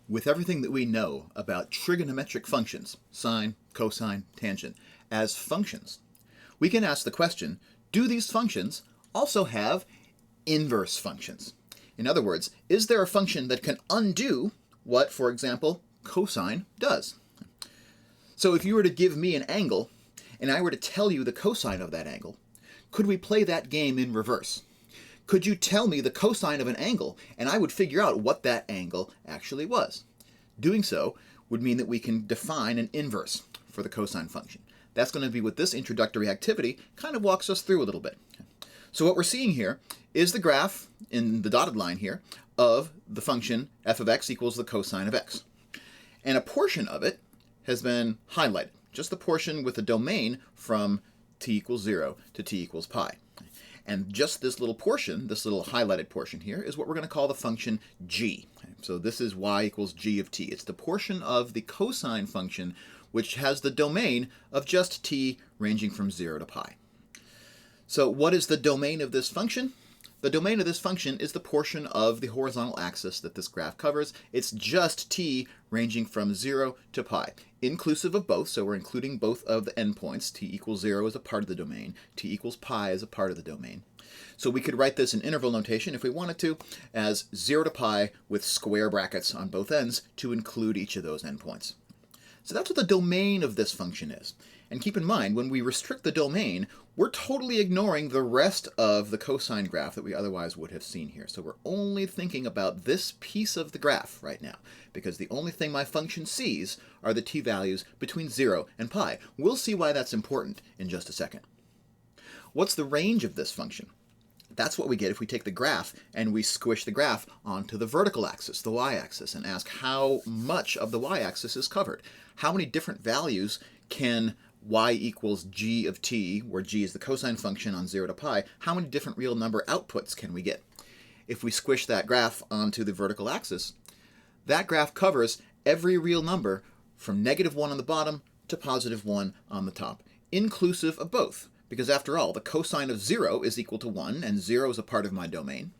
With everything that we know about trigonometric functions, sine, cosine, tangent, as functions, we can ask the question, do these functions also have inverse functions? In other words, is there a function that can undo what, for example, cosine does? So if you were to give me an angle, and I were to tell you the cosine of that angle, could we play that game in reverse? Could you tell me the cosine of an angle, and I would figure out what that angle actually was? Doing so would mean that we can define an inverse for the cosine function. That's going to be what this introductory activity kind of walks us through a little bit. So what we're seeing here is the graph in the dotted line here of the function f of x equals the cosine of x. And a portion of it has been highlighted, just the portion with the domain from t equals 0 to t equals pi. And just this little portion, this little highlighted portion here, is what we're going to call the function g. So this is y equals g of t. It's the portion of the cosine function which has the domain of just t ranging from 0 to pi. So what is the domain of this function? The domain of this function is the portion of the horizontal axis that this graph covers. It's just t ranging from 0 to pi, inclusive of both, so we're including both of the endpoints. T equals 0 is a part of the domain. T equals pi is a part of the domain. So we could write this in interval notation if we wanted to as 0 to pi with square brackets on both ends to include each of those endpoints. So that's what the domain of this function is. And keep in mind, when we restrict the domain, we're totally ignoring the rest of the cosine graph that we otherwise would have seen here. So we're only thinking about this piece of the graph right now, because the only thing my function sees are the t values between 0 and pi. We'll see why that's important in just a second. What's the range of this function? That's what we get if we take the graph and we squish the graph onto the vertical axis, the y-axis, and ask how much of the y-axis is covered. How many different values can y equals g of t, where g is the cosine function on 0 to pi, how many different real number outputs can we get? If we squish that graph onto the vertical axis, that graph covers every real number from -1 on the bottom to +1 on the top, inclusive of both. Because after all, the cosine of 0 is equal to 1, and 0 is a part of my domain.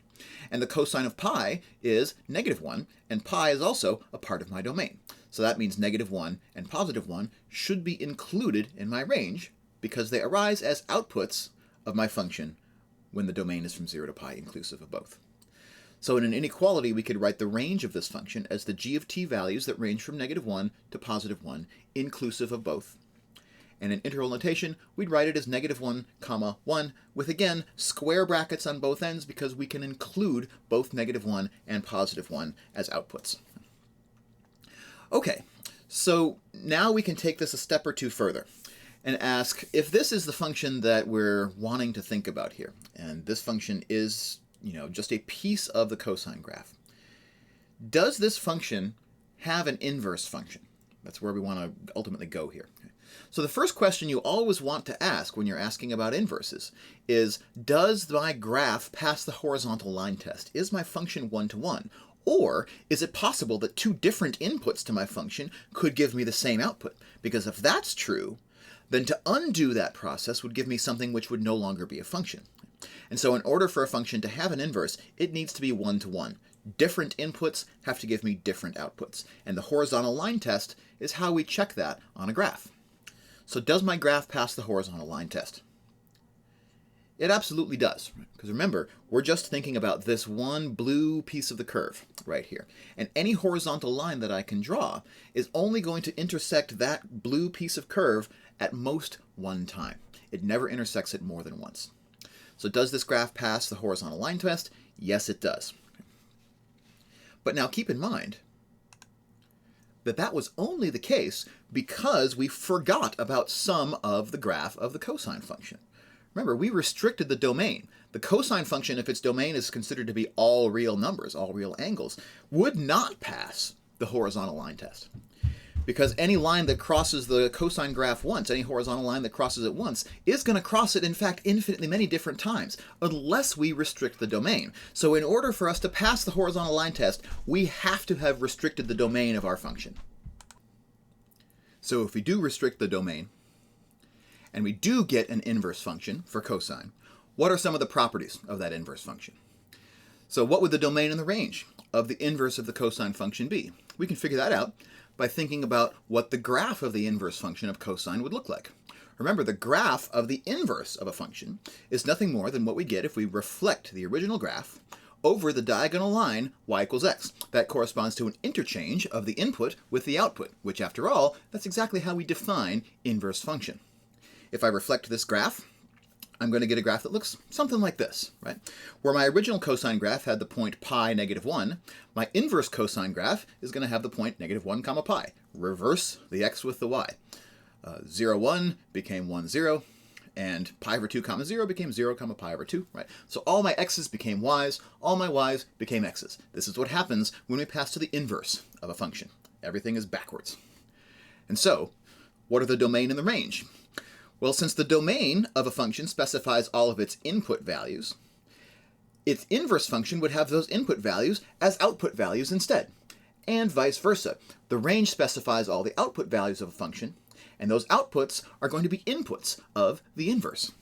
And the cosine of pi is -1, and pi is also a part of my domain. So that means -1 and +1 should be included in my range because they arise as outputs of my function when the domain is from 0 to pi, inclusive of both. So in an inequality, we could write the range of this function as the g of t values that range from -1 to +1, inclusive of both. And in integral notation, we'd write it as -1, 1, with again square brackets on both ends because we can include both -1 and +1 as outputs. Okay, so now we can take this a step or two further and ask if this is the function that we're wanting to think about here, and this function is, just a piece of the cosine graph. Does this function have an inverse function? That's where we want to ultimately go here. So the first question you always want to ask when you're asking about inverses is, does my graph pass the horizontal line test? Is my function one-to-one? Or is it possible that two different inputs to my function could give me the same output? Because if that's true, then to undo that process would give me something which would no longer be a function. And so in order for a function to have an inverse, it needs to be one-to-one. Different inputs have to give me different outputs. And the horizontal line test is how we check that on a graph. So does my graph pass the horizontal line test? It absolutely does, because remember, we're just thinking about this one blue piece of the curve right here. And any horizontal line that I can draw is only going to intersect that blue piece of curve at most one time. It never intersects it more than once. So does this graph pass the horizontal line test? Yes, it does. But now keep in mind that that was only the case because we forgot about some of the graph of the cosine function. Remember, we restricted the domain. The cosine function, if its domain is considered to be all real numbers, all real angles, would not pass the horizontal line test. Because any line that crosses the cosine graph once, any horizontal line that crosses it once, is going to cross it, in fact, infinitely many different times, unless we restrict the domain. So in order for us to pass the horizontal line test, we have to have restricted the domain of our function. So if we do restrict the domain, and we do get an inverse function for cosine, what are some of the properties of that inverse function? So what would the domain and the range of the inverse of the cosine function be? We can figure that out by thinking about what the graph of the inverse function of cosine would look like. Remember, the graph of the inverse of a function is nothing more than what we get if we reflect the original graph over the diagonal line y equals x. That corresponds to an interchange of the input with the output, which after all, that's exactly how we define inverse function. If I reflect this graph, I'm going to get a graph that looks something like this, right? Where my original cosine graph had the point pi negative 1, my inverse cosine graph is going to have the point negative 1 comma pi. Reverse the x with the y. 0, 1 became 1, 0, and pi over 2 comma 0 became 0 comma pi over 2, right? So all my x's became y's, all my y's became x's. This is what happens when we pass to the inverse of a function. Everything is backwards. And so, what are the domain and the range? Well, since the domain of a function specifies all of its input values, its inverse function would have those input values as output values instead, and vice versa. The range specifies all the output values of a function, and those outputs are going to be inputs of the inverse.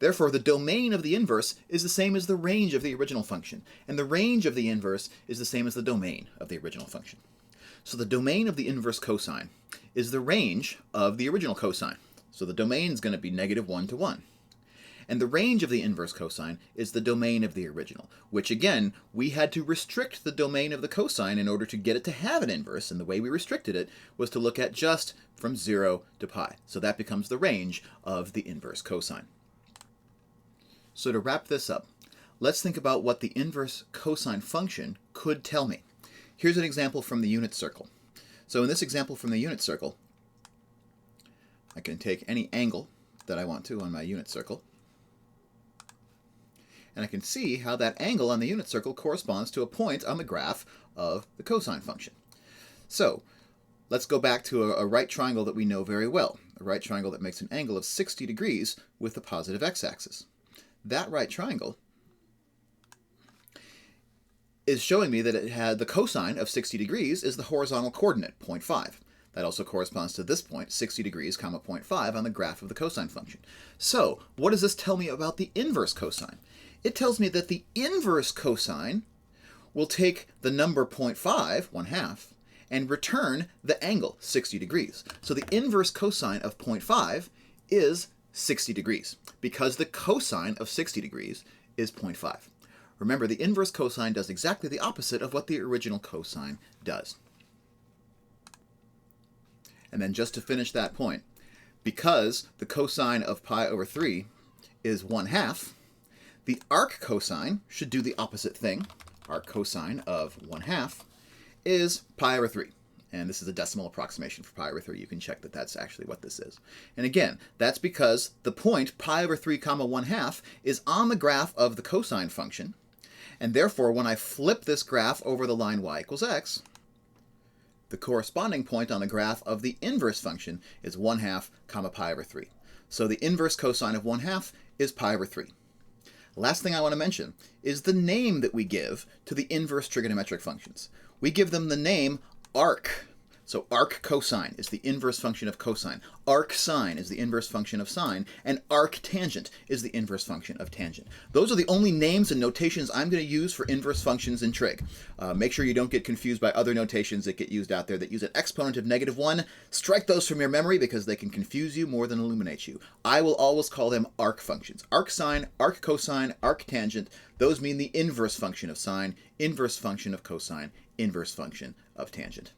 Therefore, the domain of the inverse is the same as the range of the original function, and the range of the inverse is the same as the domain of the original function. So the domain of the inverse cosine is the range of the original cosine. So the domain is going to be negative 1 to 1. And the range of the inverse cosine is the domain of the original, which again, we had to restrict the domain of the cosine in order to get it to have an inverse, and the way we restricted it was to look at just from 0 to pi. So that becomes the range of the inverse cosine. So to wrap this up, let's think about what the inverse cosine function could tell me. Here's an example from the unit circle. So in this example from the unit circle, I can take any angle that I want to on my unit circle, and I can see how that angle on the unit circle corresponds to a point on the graph of the cosine function. So let's go back to a right triangle that we know very well, a right triangle that makes an angle of 60 degrees with the positive x-axis. That right triangle is showing me that it had the cosine of 60 degrees is the horizontal coordinate, 0.5. That also corresponds to this point, 60 degrees, comma 0.5 on the graph of the cosine function. So what does this tell me about the inverse cosine? It tells me that the inverse cosine will take the number 0.5, 1/2, and return the angle, 60 degrees. So the inverse cosine of 0.5 is 60 degrees, because the cosine of 60 degrees is 0.5. Remember, the inverse cosine does exactly the opposite of what the original cosine does. And then just to finish that point, because the cosine of pi over 3 is 1/2, the arc-cosine should do the opposite thing. Arc-cosine of 1/2 is pi over 3. And this is a decimal approximation for pi over 3. You can check that that's actually what this is. And again, that's because the point pi over 3 comma 1/2 is on the graph of the cosine function. And therefore, when I flip this graph over the line y equals x, the corresponding point on the graph of the inverse function is 1/2 comma pi over 3. So the inverse cosine of 1/2 is pi over 3. Last thing I want to mention is the name that we give to the inverse trigonometric functions. We give them the name arc. So arc-cosine is the inverse function of cosine. Arc-sine is the inverse function of sine. And arc-tangent is the inverse function of tangent. Those are the only names and notations I'm going to use for inverse functions in trig. Make sure you don't get confused by other notations that get used out there that use an exponent of -1. Strike those from your memory because they can confuse you more than illuminate you. I will always call them arc functions. Arc-sine, arc-cosine, arc-tangent. Those mean the inverse function of sine, inverse function of cosine, inverse function of tangent.